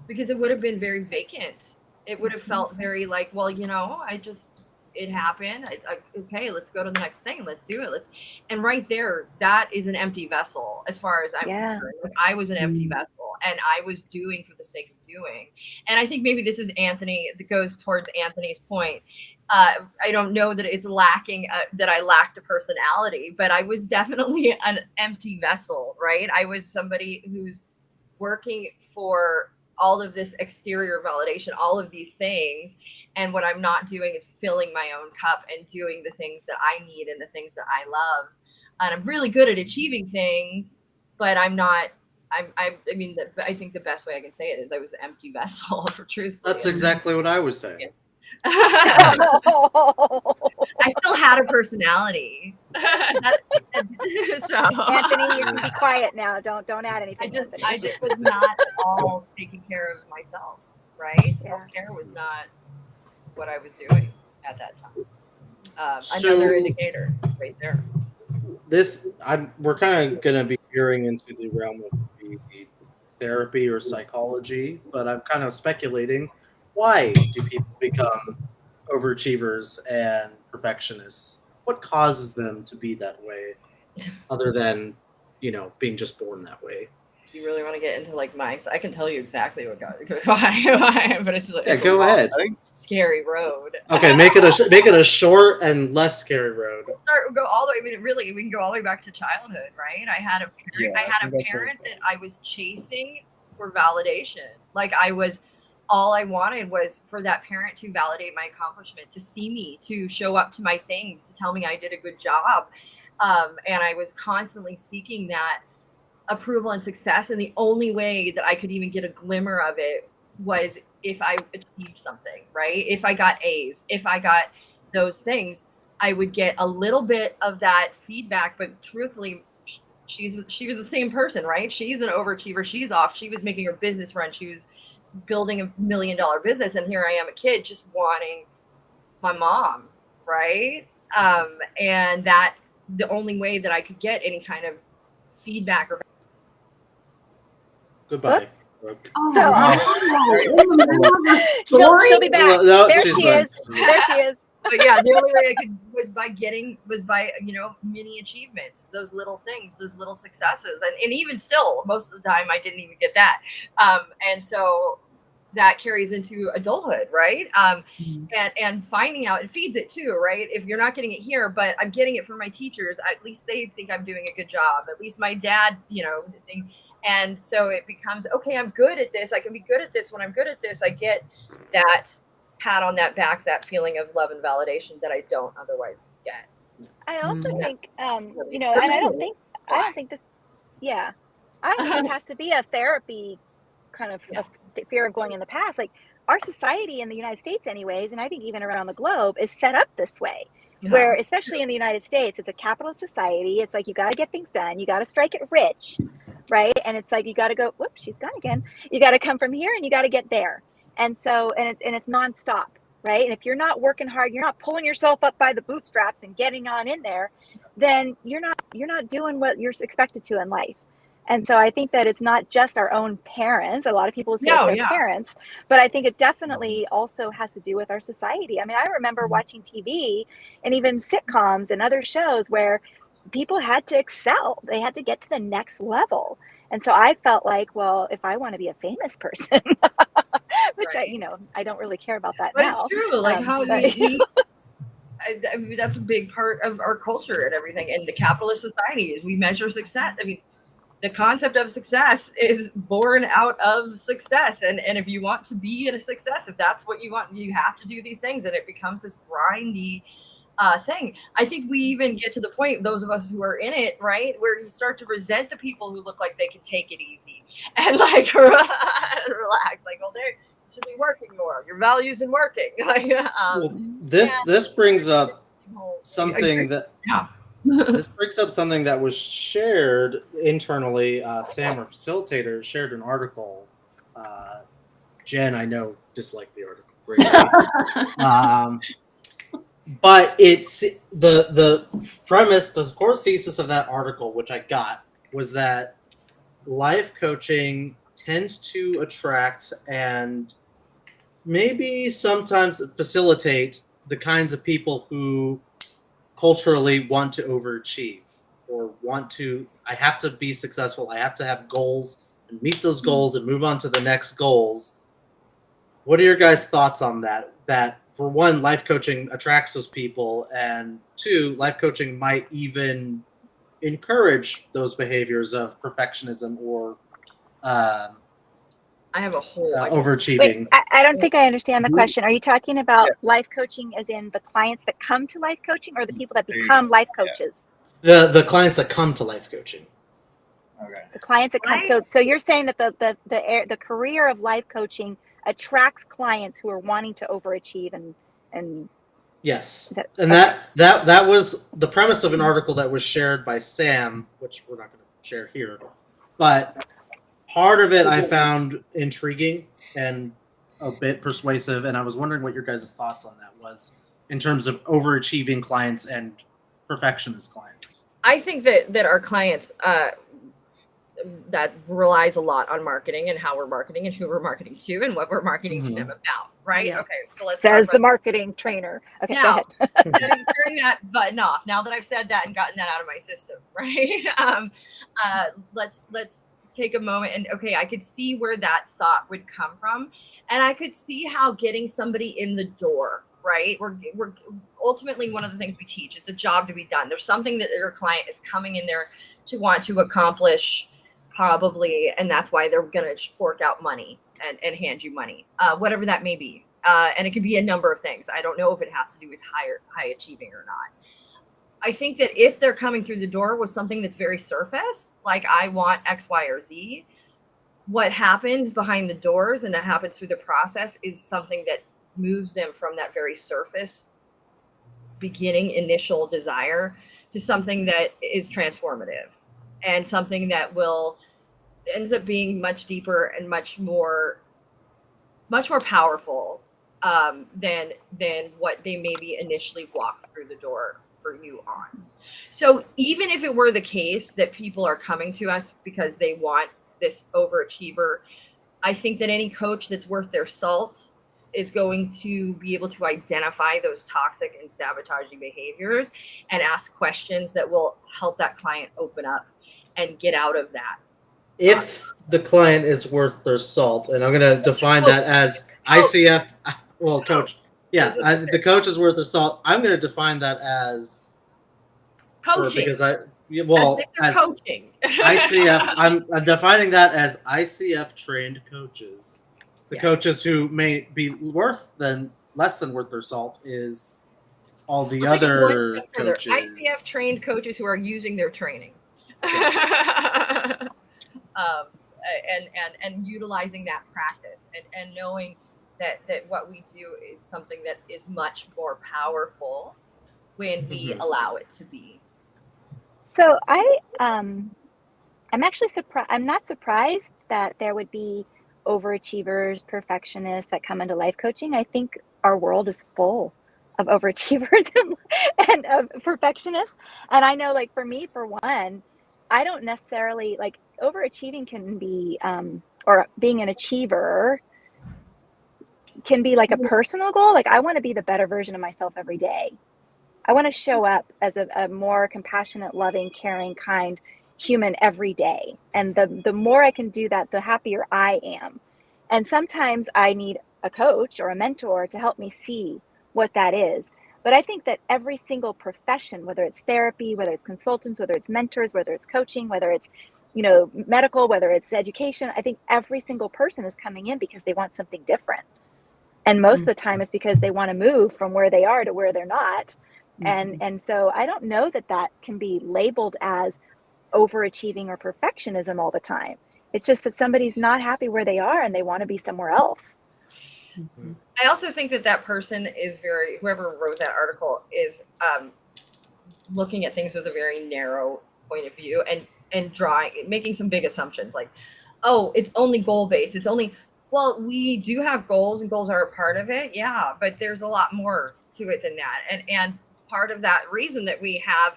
because it would have been very vacant. It would have felt very like, well, it happened. Okay, let's go to the next thing. Let's do it. And right there, that is an empty vessel as far as I'm Yeah. concerned. Like, I was an empty vessel, and I was doing for the sake of doing. And I think maybe this is Anthony, that goes towards Anthony's point. I don't know that it's lacking, that I lacked a personality, but I was definitely an empty vessel, right? I was somebody who's working for all of this exterior validation, all of these things. And what I'm not doing is filling my own cup and doing the things that I need and the things that I love. And I'm really good at achieving things, but I'm not. I think the best way I can say it is I was an empty vessel, for truthfully. That's exactly what I was saying. Yeah. I still had a personality. So Anthony, you can be quiet now. Don't add anything. I just was not at all taking care of myself, right? Self-care was not what I was doing at that time. Another indicator right there. We're kind of going to be veering into the realm of the therapy or psychology, but I'm kind of speculating, why do people become overachievers and perfectionists? What causes them to be that way, other than, being just born that way? You really want to get into I can tell you exactly why, but it's go ahead. Scary road. Okay, make it a short and less scary road. We can go all the way back to childhood, right? I had a parent that I was chasing for validation. Like, all I wanted was for that parent to validate my accomplishment, to see me, to show up to my things, to tell me I did a good job. And I was constantly seeking that approval and success. And the only way that I could even get a glimmer of it was if I achieved something, right? If I got A's, if I got those things, I would get a little bit of that feedback. But truthfully, she was the same person, right? She's an overachiever. She's off. She was making her business run. She was building $1 million business. And here I am, a kid, just wanting my mom, right? And that the only way that I could get any kind of feedback or goodbye. Oops. So she'll be back. No, there she is. There she is. But yeah, the only way I could was by mini achievements, those little things, those little successes. And even still, most of the time I didn't even get that. And so that carries into adulthood, right? And finding out, it feeds it too, right? If you're not getting it here, but I'm getting it from my teachers, at least they think I'm doing a good job. At least my dad, and so it becomes, okay, I'm good at this. I can be good at this. When I'm good at this, I get that pat on that back, that feeling of love and validation that I don't otherwise get. I also think, and I don't think this has to be a therapy kind of fear of going in the past. Like, our society in the United States anyways, and I think even around the globe, is set up this way, where especially in the United States, it's a capitalist society. It's like, you got to get things done. You got to strike it rich, right? And it's like, you got to go, whoops, she's gone again. You got to come from here and you got to get there. And so, and it's nonstop, right? And if you're not working hard, you're not pulling yourself up by the bootstraps and getting on in there, then you're not doing what you're expected to in life. And so I think that it's not just our own parents. A lot of people say it's their parents, but I think it definitely also has to do with our society. I mean, I remember watching TV and even sitcoms and other shows where people had to excel. They had to get to the next level. And so I felt like, well, if I want to be a famous person, which I don't really care about that now. But it's true. Like, how that's a big part of our culture and everything. And the capitalist society is we measure success. I mean, the concept of success is born out of success. And if you want to be a success, if that's what you want, you have to do these things. And it becomes this grindy thing. I think we even get to the point, those of us who are in it, right, where you start to resent the people who look like they can take it easy and like relax. Like, well, they should be working more. Your value's in working. This brings up something that... Yeah. This brings up something that was shared internally. Sam, our facilitator, shared an article. Jen, I know, disliked the article greatly. but it's the premise, the core thesis of that article, which I got, was that life coaching tends to attract and maybe sometimes facilitate the kinds of people who culturally want to overachieve or want to, I have to be successful, I have to have goals and meet those goals and move on to the next goals. What are your guys' thoughts on that? That, for one, life coaching attracts those people, and two, life coaching might even encourage those behaviors of perfectionism or I have a whole overachieving. Wait, I don't think I understand the question. Are you talking about Yeah. life coaching as in the clients that come to life coaching, or the people that There you become go. life Yeah. coaches? The clients that come to life coaching. Okay. The clients that come. So you're saying that the career of life coaching attracts clients who are wanting to overachieve and Yes. is that, And okay. that was the premise of an article that was shared by Sam, which we're not going to share here. But part of it I found intriguing and a bit persuasive, and I was wondering what your guys' thoughts on that was in terms of overachieving clients and perfectionist clients. I think that our clients that relies a lot on marketing and how we're marketing and who we're marketing to and what we're marketing to them about, right? Yeah. Okay, so let's Says talk the about marketing trainer. Okay, now. go ahead. Turning that button off. Now that I've said that and gotten that out of my system, right? Let's take a moment and okay, I could see where that thought would come from, and I could see how getting somebody in the door. Right, we're ultimately one of the things we teach. It's a job to be done. There's something that your client is coming in there to want to accomplish, probably, and that's why they're going to fork out money and hand you money, whatever that may be. And it can be a number of things. I don't know if it has to do with high achieving or not. I think that if they're coming through the door with something that's very surface, like I want X, Y, or Z, what happens behind the doors and that happens through the process is something that moves them from that very surface beginning initial desire to something that is transformative and something that will ends up being much deeper and much more powerful than what they maybe initially walked through the door for you on. So even if it were the case that people are coming to us because they want this overachiever, I think that any coach that's worth their salt is going to be able to identify those toxic and sabotaging behaviors and ask questions that will help that client open up and get out of that. If the client is worth their salt, and I'm going to define that as ICF, well, coach, yeah, the coach is worth their salt. I'm going to define that as coaching, because as coaching. ICF. I'm defining that as ICF trained coaches. The coaches who may be less than worth their salt is all the other coaches. ICF trained coaches who are using their training. Yes. And utilizing that practice and knowing that what we do is something that is much more powerful when we allow it to be. So I'm actually surprised. I'm not surprised that there would be overachievers, perfectionists that come into life coaching. I think our world is full of overachievers and of perfectionists. And I know, like, for me, for one, I don't necessarily like overachieving can be, or being an achiever can be like a personal goal. Like, I want to be the better version of myself every day. I want to show up as a more compassionate, loving, caring, kind human every day. And the more I can do that, the happier I am. And sometimes I need a coach or a mentor to help me see what that is. But I think that every single profession, whether it's therapy, whether it's consultants, whether it's mentors, whether it's coaching, whether it's, medical, whether it's education, I think every single person is coming in because they want something different. And most of the time it's because they want to move from where they are to where they're not. And so I don't know that can be labeled as overachieving or perfectionism all the time. It's just that somebody's not happy where they are and they want to be somewhere else. I also think that person is whoever wrote that article is looking at things with a very narrow point of view and making some big assumptions like, oh, it's only goal-based. It's only, well, we do have goals and goals are a part of it. Yeah, but there's a lot more to it than that. And part of that reason that we have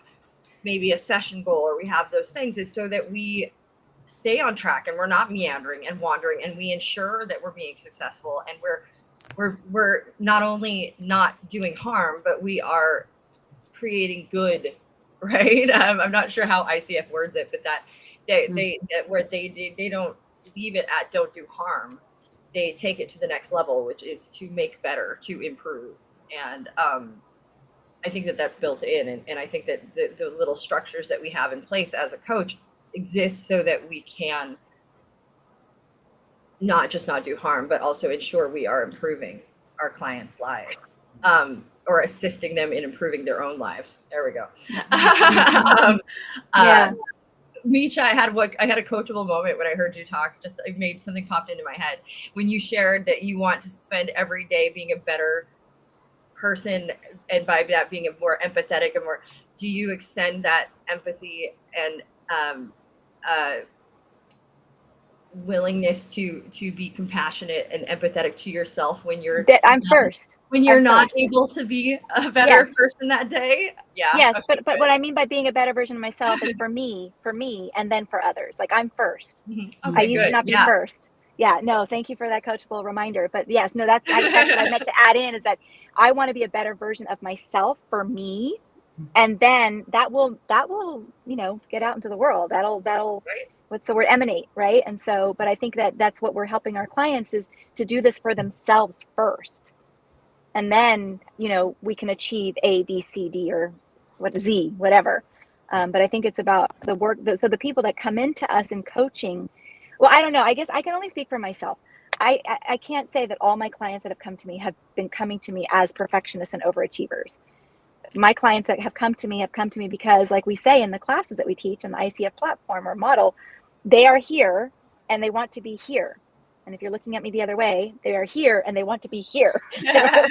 maybe a session goal or we have those things is so that we stay on track and we're not meandering and wandering, and we ensure that we're being successful, and we're not only not doing harm, but we are creating good, right? I'm not sure how ICF words it, but that they don't leave it at don't do harm. They take it to the next level, which is to make better, to improve. And I think that that's built in. And I think that the little structures that we have in place as a coach exist so that we can not just not do harm, but also ensure we are improving our clients' lives, or assisting them in improving their own lives. There we go. Misha, I had a coachable moment when I heard you talk. Just I made something popped into my head when you shared that you want to spend every day being a better person, and by that being a more empathetic and more. Do you extend that empathy and willingness to be compassionate and empathetic to yourself when you're not able to be a better person that day? Yeah. Yes, okay, but what I mean by being a better version of myself is for me, and then for others. Like I'm first. Okay, I used to not be first. Yeah, no, thank you for that coachable reminder. But yes, no, that's what I meant to add in, is that I want to be a better version of myself for me. And then that will, get out into the world. That'll right. What's the word, emanate, right? And so, but I think that that's what we're helping our clients is to do this for themselves first. And then, we can achieve A, B, C, D, or Z, whatever. But I think it's about the work. So the people that come into us in coaching, well, I don't know. I guess I can only speak for myself. I can't say that all my clients that have come to me have been coming to me as perfectionists and overachievers. My clients that have come to me because, like we say in the classes that we teach on the ICF platform or model, they are here and they want to be here. And if you're looking at me the other way, they are here and they want to be here. I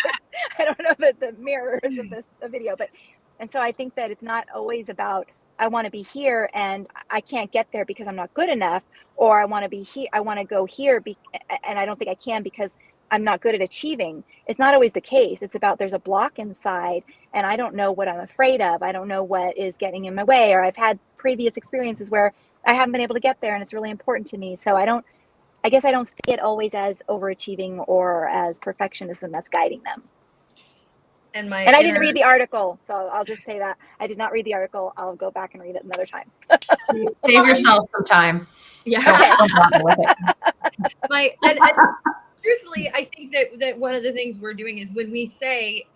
don't know that the mirrors of this video, and so I think that it's not always about, I want to be here and I can't get there because I'm not good enough, or I want to be here, I want to go here and I don't think I can because I'm not good at achieving. It's not always the case. It's about there's a block inside and I don't know what I'm afraid of. I don't know what is getting in my way, or I've had previous experiences where I haven't been able to get there and it's really important to me. So I guess I don't see it always as overachieving or as perfectionism that's guiding them. And I didn't read the article, so I'll just say that I did not read the article. I'll go back and read it another time. Save yourself some time. Yeah. Okay. And truthfully, I think that one of the things we're doing is when we say,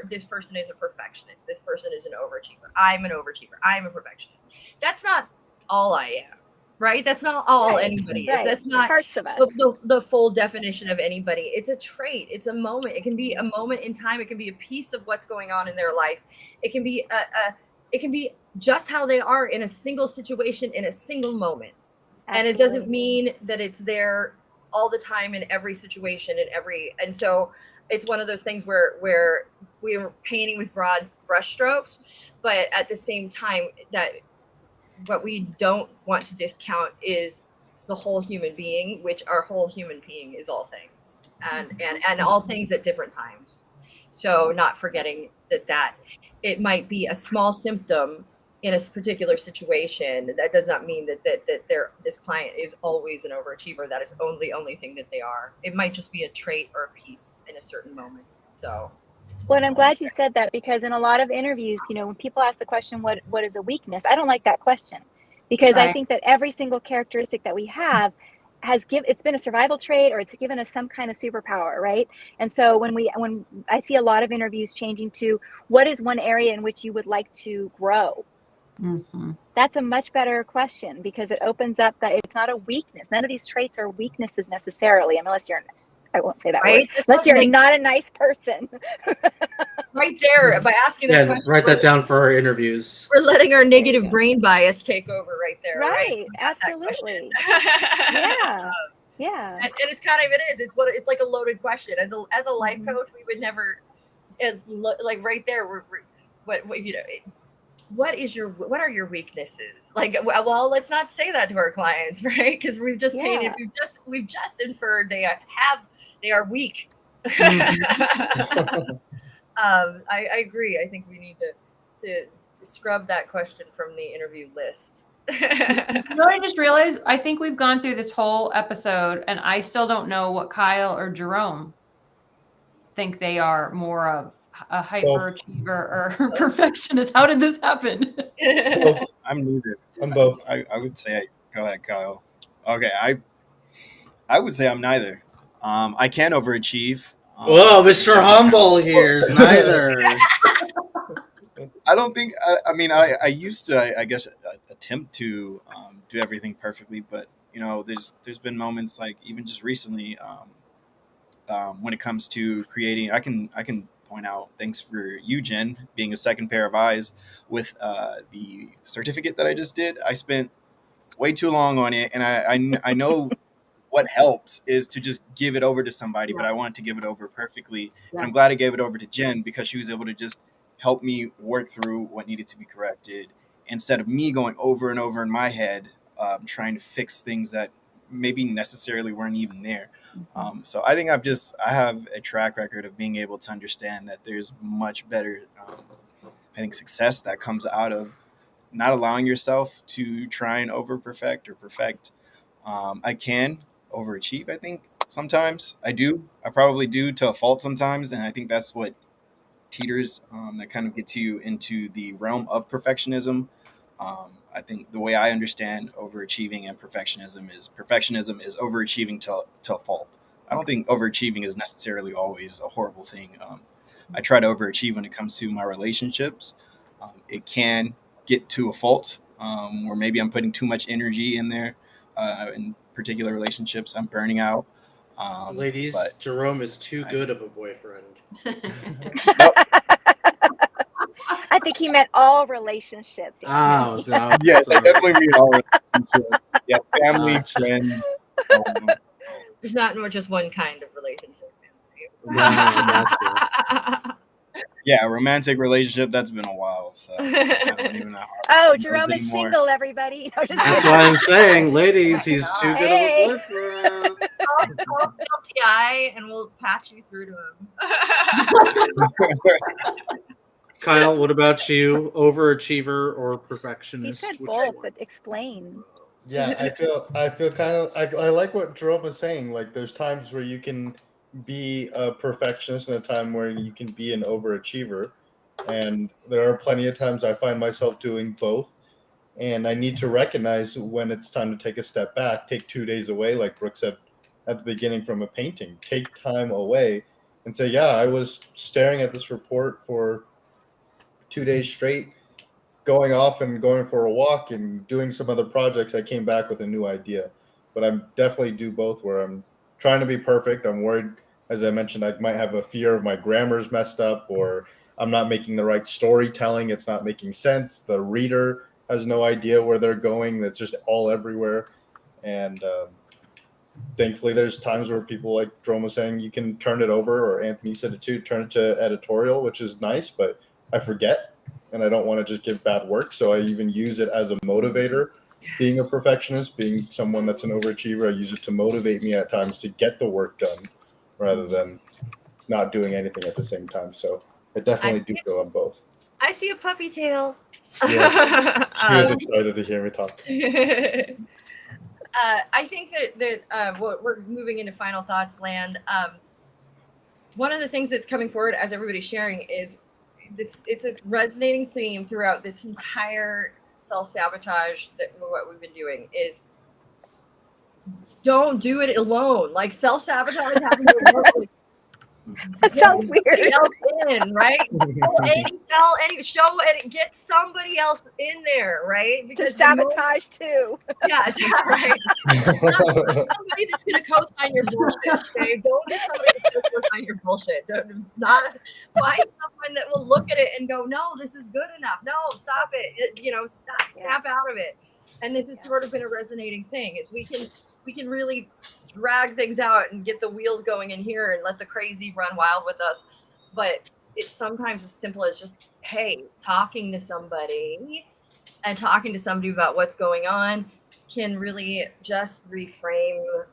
this person is a perfectionist, this person is an overachiever, I'm an overachiever, I'm a perfectionist. That's not all I am, right? That's not all anybody is. That's not parts of us. The full definition of anybody. It's a trait. It's a moment. It can be a moment in time. It can be a piece of what's going on in their life. It can be it can be just how they are in a single situation in a single moment. Absolutely. And it doesn't mean that it's there all the time in every situation and so it's one of those things where we're painting with broad brushstrokes, but at the same time that what we don't want to discount is the whole human being, which our whole human being is all things and all things at different times. So not forgetting that it might be a small symptom in a particular situation. That does not mean that this client is always an overachiever. That is only thing that they are. It might just be a trait or a piece in a certain moment. So. Well, and I'm glad you said that, because in a lot of interviews, when people ask the question, what is a weakness? I don't like that question, because I think that every single characteristic that we have it's been a survival trait, or it's given us some kind of superpower, right? And so when I see a lot of interviews changing to, what is one area in which you would like to grow? Mm-hmm. That's a much better question, because it opens up that it's not a weakness. None of these traits are weaknesses necessarily, unless I won't say that word. Unless you're not a nice person. Right there, by asking that question. Write that down for our interviews. We're letting our negative brain biase take over right there. Right, absolutely. Yeah. And it's kind of, it's like a loaded question. As a life coach, we would never, like right there, what are your weaknesses? Like, well, let's not say that to our clients, right? Because we've just painted, we've just inferred they are weak. I agree. I think we need to scrub that question from the interview list. You know what I just realized? I think we've gone through this whole episode and I still don't know what Kyle or Jerome think they are more of a hyperachiever or perfectionist. How did this happen? Both. I'm neither. I'm both. I would say, go ahead, Kyle. Okay, I would say I'm neither. I can overachieve. Whoa, Mr. Humble here is neither. I don't think. I mean, I used to, I guess, attempt to do everything perfectly, but there's been moments like even just recently when it comes to creating. I can point out. Thanks for you, Jen, being a second pair of eyes with the certificate that I just did. I spent way too long on it, and I know what helps is to just give it over to somebody, but I wanted to give it over perfectly. And I'm glad I gave it over to Jen because she was able to just help me work through what needed to be corrected instead of me going over and over in my head, trying to fix things that maybe necessarily weren't even there. So I think I have a track record of being able to understand that there's much better, I think, success that comes out of not allowing yourself to try and over perfect or perfect. I can overachieve, I think, sometimes. I probably do to a fault sometimes, and I think that's what teeters, that kind of gets you into the realm of perfectionism. I think the way I understand overachieving and perfectionism is overachieving to a fault. I don't think overachieving is necessarily always a horrible thing. I try to overachieve when it comes to my relationships. It can get to a fault where maybe I'm putting too much energy in there. In particular relationships, I'm burning out. Ladies, but Jerome is too good of a boyfriend. I think he meant all relationships. Oh, so yes, I definitely mean all relationships. Yeah, family, friends. There's not just one kind of relationship. Yeah, a romantic relationship, that's been a while. So I don't even know Oh, Jerome is single, everybody. That's why I'm saying, ladies, he's too good of a boyfriend. Call CLTI and we'll patch you through to him. Kyle, what about you? Overachiever or perfectionist? He said both, but explain. Yeah, I feel kind of I like what Jerome was saying. Like, there's times where you can be a perfectionist and a time where you can be an overachiever, and there are plenty of times I find myself doing both, and I need to recognize when it's time to take a step back, take 2 days away, like Brooke said at the beginning from a painting, take time away and say, yeah, I was staring at this report for 2 days straight, going off and going for a walk and doing some other projects. I came back with a new idea. But I definitely do both, where I'm trying to be perfect. I'm worried, as I mentioned, I might have a fear of my grammar's messed up, or I'm not making the right storytelling. It's not making sense. The reader has no idea where they're going. That's just all everywhere. And thankfully, there's times where people, like Jerome was saying, you can turn it over, or Anthony said it too, turn it to editorial, which is nice, but I forget, and I don't want to just give bad work. So I even use it as a motivator. Being a perfectionist, being someone that's an overachiever, I use it to motivate me at times to get the work done rather than not doing anything at the same time. So I definitely do go on both. I see a puppy tail. Yeah. She was excited to hear me talk. I think that we're moving into final thoughts land. One of the things that's coming forward as everybody's sharing is it's a resonating theme throughout this entire self-sabotage that what we've been doing is don't do it alone. Like self-sabotage happening alone. That sounds weird. In, right? Show and get somebody else in there, right? Because to sabotage too. Yeah, right. Somebody that's going to co-sign your bullshit. Okay, don't get somebody that's going to co-sign your bullshit. Not find someone that will look at it and go, "No, this is good enough. No, stop it. Snap out of it." And this has sort of been a resonating thing. Is we can really drag things out and get the wheels going in here and let the crazy run wild with us. But it's sometimes as simple as just, hey, talking to somebody about what's going on can really just reframe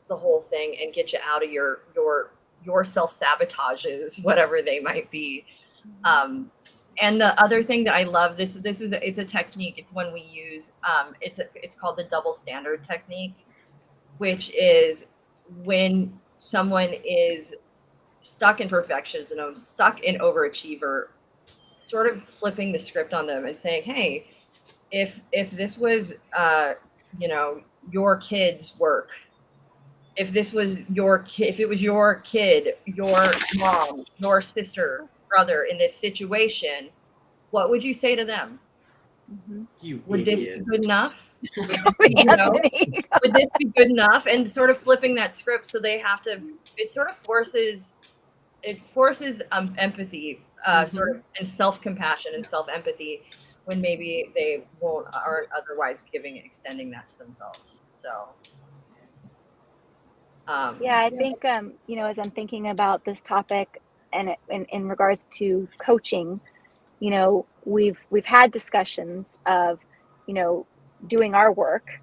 the whole thing and get you out of your your self-sabotages, whatever they might be. And the other thing that I love, it's a technique. It's one we use. It's called the double standard technique, which is when someone is stuck in perfectionism, stuck in overachiever, sort of flipping the script on them and saying, hey, if this was your kid's work, if this was your kid, if it was your kid, your mom, your sister, brother in this situation, what would you say to them? Would this be good enough? Would this be good enough? And sort of flipping that script, so they have to. It sort of forces empathy, sort of, and self-compassion and self-empathy when maybe they aren't otherwise extending that to themselves. So. I think as I'm thinking about this topic and in regards to coaching, we've had discussions of doing our work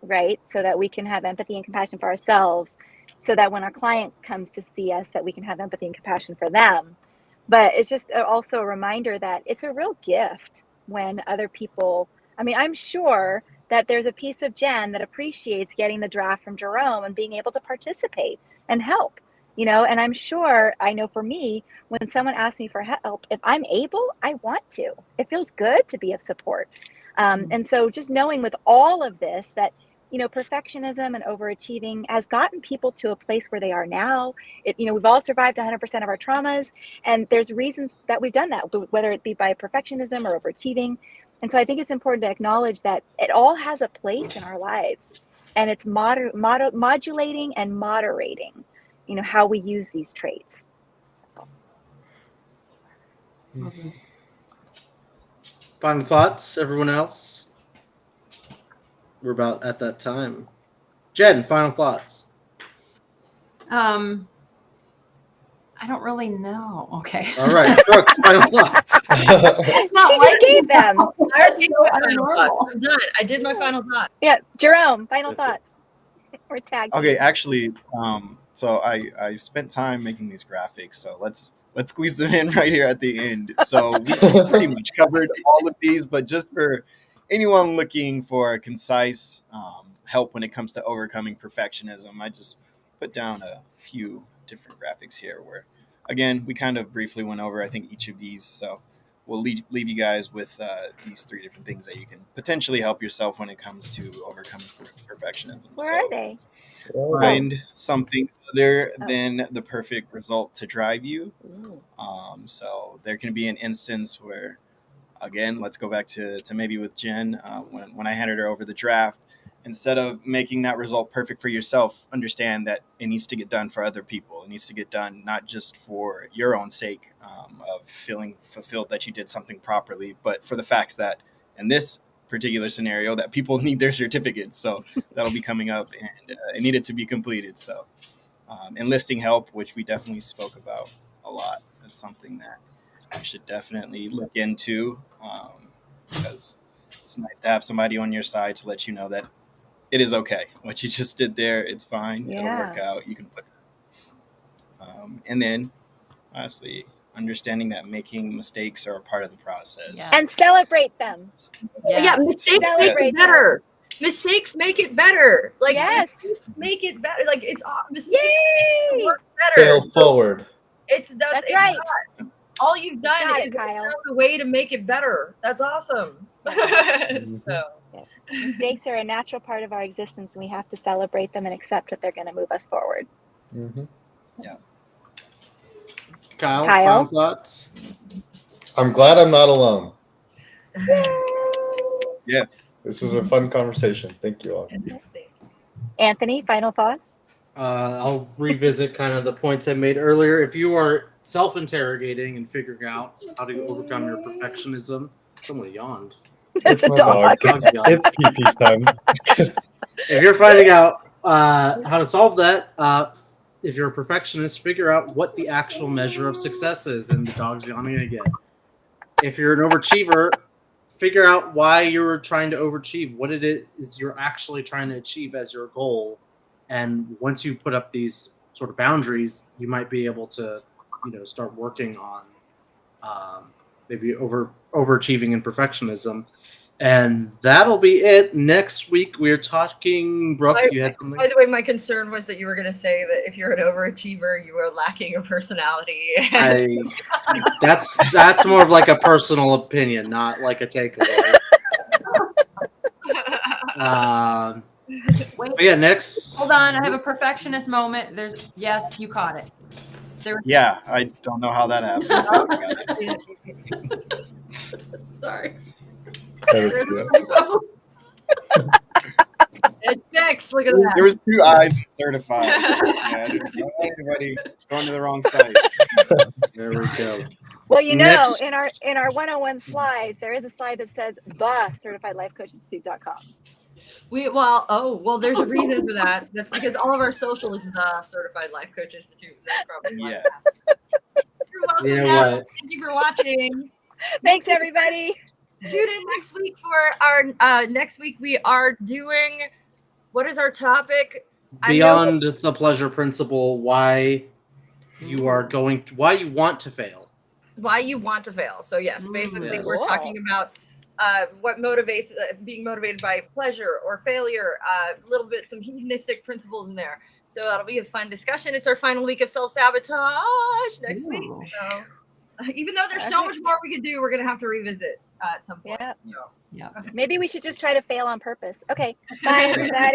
right, so that we can have empathy and compassion for ourselves, so that when our client comes to see us, that we can have empathy and compassion for them. But it's just also a reminder that it's a real gift when other people, I'm sure that there's a piece of Jen that appreciates getting the draft from Jerome and being able to participate and help, and I'm sure, I know for me, when someone asks me for help, if I'm able, I want to. It feels good to be of support. And so just knowing with all of this that, perfectionism and overachieving has gotten people to a place where they are now. We've all survived 100% of our traumas, and there's reasons that we've done that, whether it be by perfectionism or overachieving. And so I think it's important to acknowledge that it all has a place in our lives, and it's modulating and moderating, how we use these traits. Final thoughts, everyone else? We're about at that time. Jen, final thoughts. I don't really know. Okay. All right, Brooke, final thoughts. She just gave them. I'm done. I did my final thought. Yeah, Jerome, final thoughts. We're tagged. Okay, actually, so I spent time making these graphics, so let's squeeze them in right here at the end. So we pretty much covered all of these, but just for anyone looking for concise help when it comes to overcoming perfectionism, I just put down a few different graphics here where, again, we kind of briefly went over, I think, each of these. So we'll leave you guys with these 3 different things that you can potentially help yourself when it comes to overcoming perfectionism. Where are they? Find something other than the perfect result to drive you. So there can be an instance where, again, let's go back to maybe with Jen, when I handed her over the draft, instead of making that result perfect for yourself, understand that it needs to get done for other people. It needs to get done not just for your own sake of feeling fulfilled that you did something properly, but for the facts that in this particular scenario that people need their certificates. So that'll be coming up, and it needed to be completed. So enlisting help, which we definitely spoke about a lot, is something that you should definitely look into, because it's nice to have somebody on your side to let you know that it is okay. What you just did there, it's fine. It'll work out. You can put it. And then, honestly, understanding that making mistakes are a part of the process. And celebrate them. Mistakes make it better. Mistakes make it better. Mistakes make it better. It's mistakes make it work better. Fail forward. That's right. All you've done is Kyle. found a way to make it better. That's awesome. So. Yes. Mistakes are a natural part of our existence, and we have to celebrate them and accept that they're going to move us forward. Yeah. Kyle, final thoughts? I'm glad I'm not alone. Yeah. This was a fun conversation. Thank you all. Anthony, final thoughts? I'll revisit kind of the points I made earlier. If you are self-interrogating and figuring out how to overcome your perfectionism, someone yawned. It's a dog. It's pee-pee time. If you're finding out how to solve that, if you're a perfectionist, figure out what the actual measure of success is, and the dog's yawning again. If you're an overachiever, figure out why you're trying to overachieve, what it is you're actually trying to achieve as your goal. And once you put up these sort of boundaries, you might be able to, start working on maybe overachieving and perfectionism. And that'll be it. Next week we're talking. Brooke, you had something? By the way, my concern was that you were going to say that if you're an overachiever, you are lacking a personality. That's more of like a personal opinion, not like a takeaway. Wait, but yeah, next. hold on. I have a perfectionist moment. Yes, you caught it. Yeah, I don't know how that happened. Sorry. It's fixed. Look at that. There was 2 eyes certified. Yeah, everybody going to the wrong site. There we go. Well, in our Next. 101 slides, there is a slide that says the certifiedlifecoachinstitute.com. There's a reason for that. That's because all of our social is the Certified Life Coach Institute. That's probably why. Yeah. You're welcome. You know Nat. what? Thank you for watching. Thanks, everybody. Tune in next week for our next week. We are doing, what is our topic? Beyond the pleasure principle, why you want to fail. Why you want to fail. So yes, basically Yes. we're talking about what motivates being motivated by pleasure or failure, a little bit some hedonistic principles in there. So that'll be a fun discussion. It's our final week of self-sabotage next week. So even though there's so much more we could do, we're going to have to revisit at some point. Yeah. So. Yeah. Maybe we should just try to fail on purpose. Okay. Bye, everybody.